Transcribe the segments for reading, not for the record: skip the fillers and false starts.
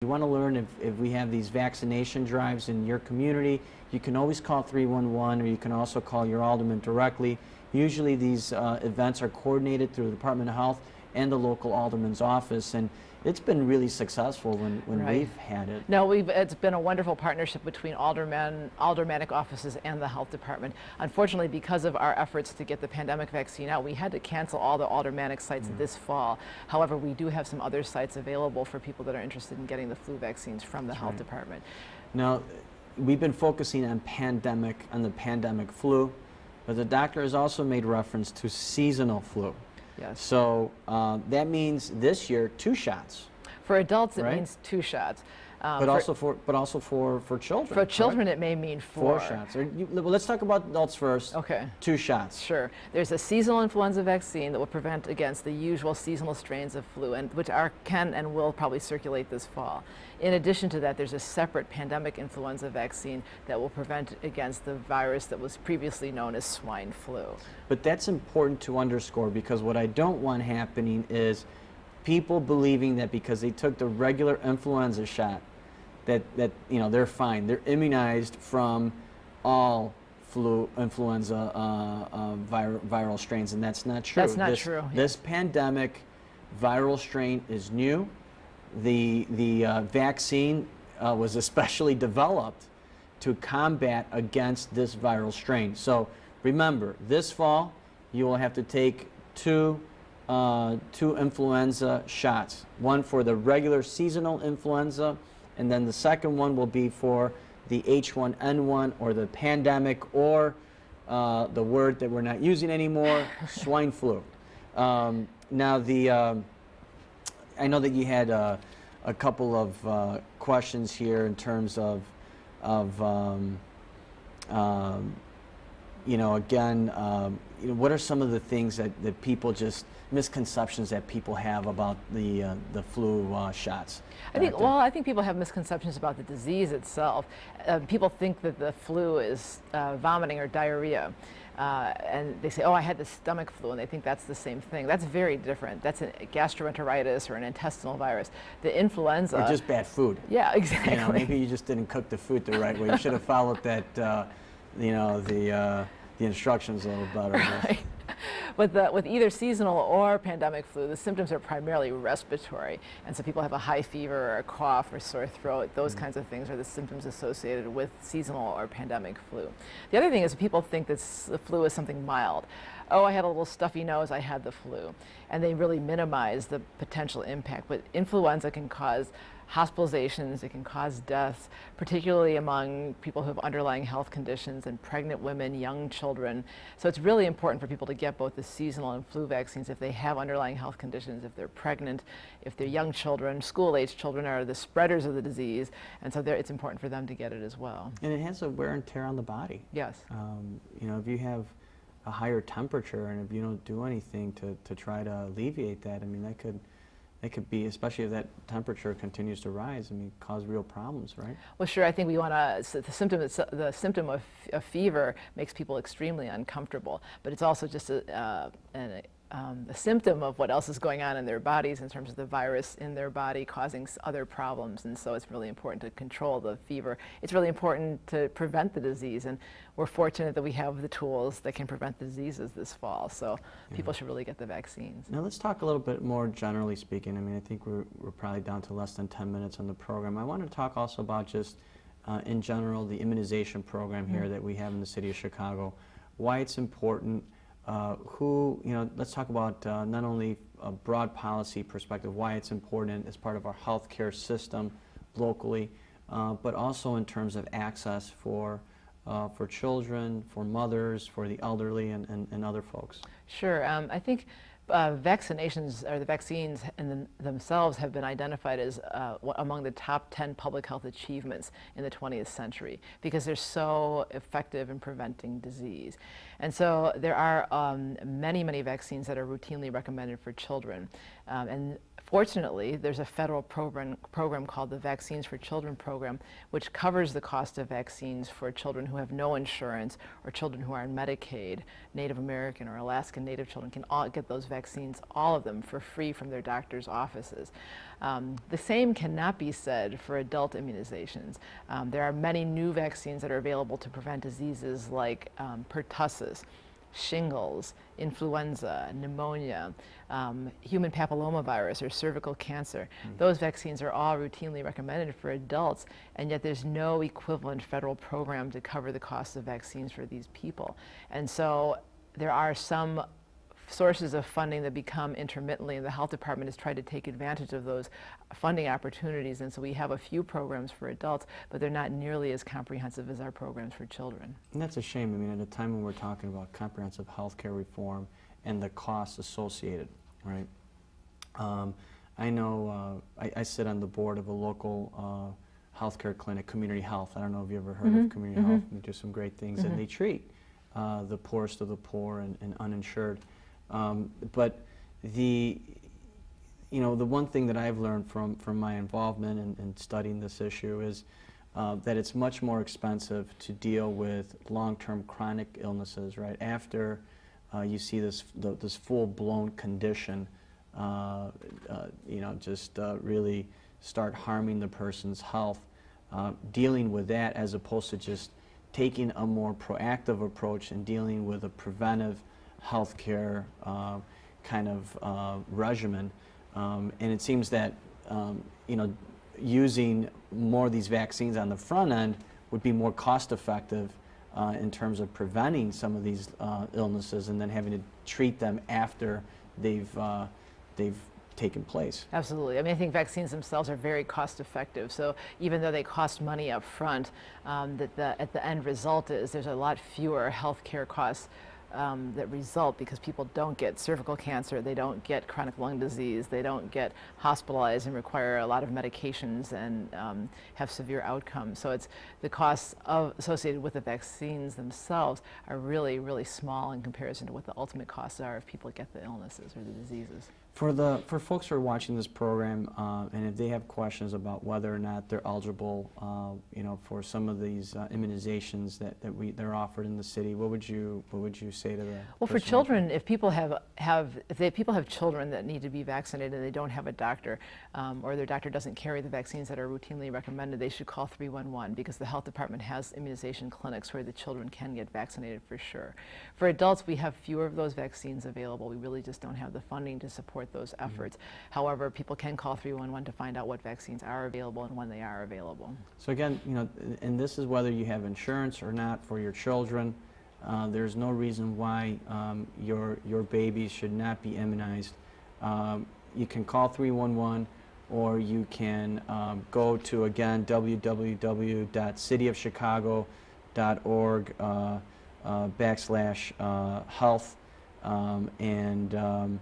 you want to learn if we have these vaccination drives in your community, you can always call 311, or you can also call your alderman directly. Usually these events are coordinated through the Department of Health and the local alderman's office, and it's been really successful when Right. we've had it. No, it's been a wonderful partnership between aldermanic offices and the health department. Unfortunately, because of our efforts to get the pandemic vaccine out, we had to cancel all the aldermanic sites this fall. However, we do have some other sites available for people that are interested in getting the flu vaccines from the health department. Now, we've been focusing on the pandemic flu, but the doctor has also made reference to seasonal flu. Yes. So that means this year 2 shots. For adults, it Right? means 2 shots. But also for children. For children, correct? it may mean 4. 4 shots. Well, let's talk about adults first. Okay. 2 shots. Sure. There's a seasonal influenza vaccine that will prevent against the usual seasonal strains of flu, and which can and will probably circulate this fall. In addition to that, there's a separate pandemic influenza vaccine that will prevent against the virus that was previously known as swine flu. But that's important to underscore, because what I don't want happening is people believing that because they took the regular influenza shot that they're fine. They're immunized from all influenza viral strains, and that's not true. That's not true. This pandemic viral strain is new. The vaccine was especially developed to combat against this viral strain. So remember, this fall you will have to take two influenza shots. One for the regular seasonal influenza, and then the second one will be for the H1N1, or the pandemic, or the word that we're not using anymore, swine flu. Now, I know that you had a couple of questions here in terms of what are some of the things that people misconceptions that people have about the flu shots? I think people have misconceptions about the disease itself. People think that the flu is vomiting or diarrhea. And they say, oh, I had the stomach flu, and they think that's the same thing. That's very different. That's a gastroenteritis or an intestinal virus. The influenza... Or just bad food. Yeah, exactly. Maybe you just didn't cook the food the right way. You should have followed that, the instructions a little better. Right. With either seasonal or pandemic flu, the symptoms are primarily respiratory. And so people have a high fever or a cough or sore throat. Those kinds of things are the symptoms associated with seasonal or pandemic flu. The other thing is people think that the flu is something mild. Oh, I had a little stuffy nose, I had the flu. And they really minimize the potential impact. But influenza can cause hospitalizations, it can cause deaths, particularly among people who have underlying health conditions and pregnant women, young children. So it's really important for people to get both the seasonal and flu vaccines if they have underlying health conditions, if they're pregnant, if they're young children. School-age children are the spreaders of the disease, and so it's important for them to get it as well. And it has a wear and tear on the body. Yes. If you have a higher temperature and if you don't do anything to try to alleviate that, I mean, that could be, especially if that temperature continues to rise, I mean, cause real problems, right? Well, sure. I think we want to. The symptom of fever makes people extremely uncomfortable, but it's also just a symptom of what else is going on in their bodies in terms of the virus in their body causing other problems. And so it's really important to control the fever. It's really important to prevent the disease, and we're fortunate that we have the tools that can prevent the diseases this fall. So people should really get the vaccines. Now let's talk a little bit more generally speaking. I mean, I think we're probably down to less than 10 minutes on the program. I want to talk also about just in general the immunization program here that we have in the city of Chicago, why it's important. Let's talk about not only a broad policy perspective, why it's important as part of our healthcare system locally, but also in terms of access for children, for mothers, for the elderly, and other folks. Sure. I think vaccinations, or the vaccines themselves, have been identified as among the top 10 public health achievements in the 20th century because they're so effective in preventing disease. And so there are many, many vaccines that are routinely recommended for children. And fortunately, there's a federal program called the Vaccines for Children program, which covers the cost of vaccines for children who have no insurance or children who are on Medicaid. Native American or Alaskan Native children can all get those vaccines vaccines, all of them, for free from their doctor's offices. The same cannot be said for adult immunizations. There are many new vaccines that are available to prevent diseases like pertussis, shingles, influenza, pneumonia, human papillomavirus, or cervical cancer. Those vaccines are all routinely recommended for adults, and yet there's no equivalent federal program to cover the cost of vaccines for these people. And so there are some sources of funding that become intermittently, and the health department has tried to take advantage of those funding opportunities. And so we have a few programs for adults, but they're not nearly as comprehensive as our programs for children. And that's a shame. I mean, at a time when we're talking about comprehensive health care reform and the costs associated, right? I know I sit on the board of a local healthcare clinic, Community Health. I don't know if you ever heard of Community Health. They do some great things, and they treat the poorest of the poor and uninsured. But the one thing that I've learned from my involvement in studying this issue is that it's much more expensive to deal with long-term chronic illnesses, right? After you see this full-blown condition, just really start harming the person's health, dealing with that as opposed to just taking a more proactive approach and dealing with a preventive healthcare kind of regimen, and it seems that using more of these vaccines on the front end would be more cost effective in terms of preventing some of these illnesses, and then having to treat them after they've taken place. Absolutely. I mean, I think vaccines themselves are very cost effective. So even though they cost money up front, at the end result is there's a lot fewer healthcare costs that result because people don't get cervical cancer, they don't get chronic lung disease, they don't get hospitalized and require a lot of medications and have severe outcomes. So it's the costs associated with the vaccines themselves are really, really small in comparison to what the ultimate costs are if people get the illnesses or the diseases. For folks who are watching this program, and if they have questions about whether or not they're eligible, for some of these immunizations that they're offered in the city, what would you say to them? Well, for children, if people have children that need to be vaccinated and they don't have a doctor, or their doctor doesn't carry the vaccines that are routinely recommended, they should call 311 because the health department has immunization clinics where the children can get vaccinated for sure. For adults, we have fewer of those vaccines available. We really just don't have the funding to support those efforts. However, people can call 311 to find out what vaccines are available and when they are available. So again, and this is whether you have insurance or not for your children. There's no reason why your babies should not be immunized. You can call 311, or you can go to, again, www.cityofchicago.org /health and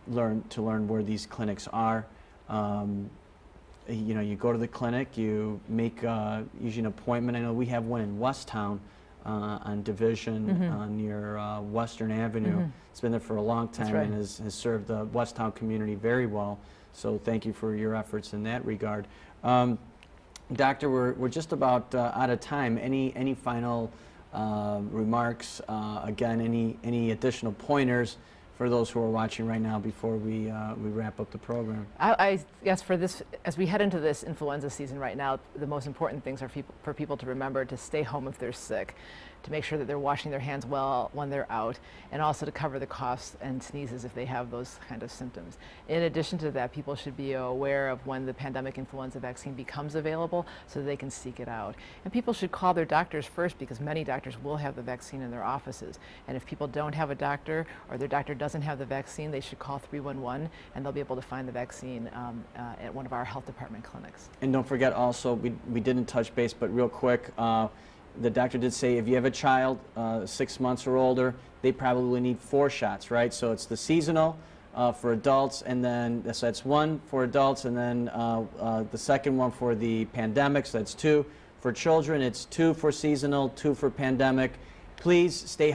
learn where these clinics are. You go to the clinic, you make usually an appointment. I know we have one in Westtown on Division near Western Avenue. It's been there for a long time and has served the Westtown community very well. So thank you for your efforts in that regard. Doctor, we're just about out of time. Any final remarks? Again, any additional pointers for those who are watching right now before we wrap up the program? I guess for this, as we head into this influenza season right now, the most important things are for people to remember to stay home if they're sick, to make sure that they're washing their hands well when they're out, and also to cover the coughs and sneezes if they have those kind of symptoms. In addition to that, people should be aware of when the pandemic influenza vaccine becomes available so that they can seek it out. And people should call their doctors first because many doctors will have the vaccine in their offices. And if people don't have a doctor or their doctor doesn't have the vaccine, they should call 311 and they'll be able to find the vaccine at one of our health department clinics. And don't forget also, we didn't touch base, but real quick, the doctor did say if you have a child 6 months or older, they probably need 4 shots, right? So it's the seasonal for adults, and then so that's 1 for adults, and then the second one for the pandemic, so that's 2. For children, it's 2 for seasonal, 2 for pandemic. Please stay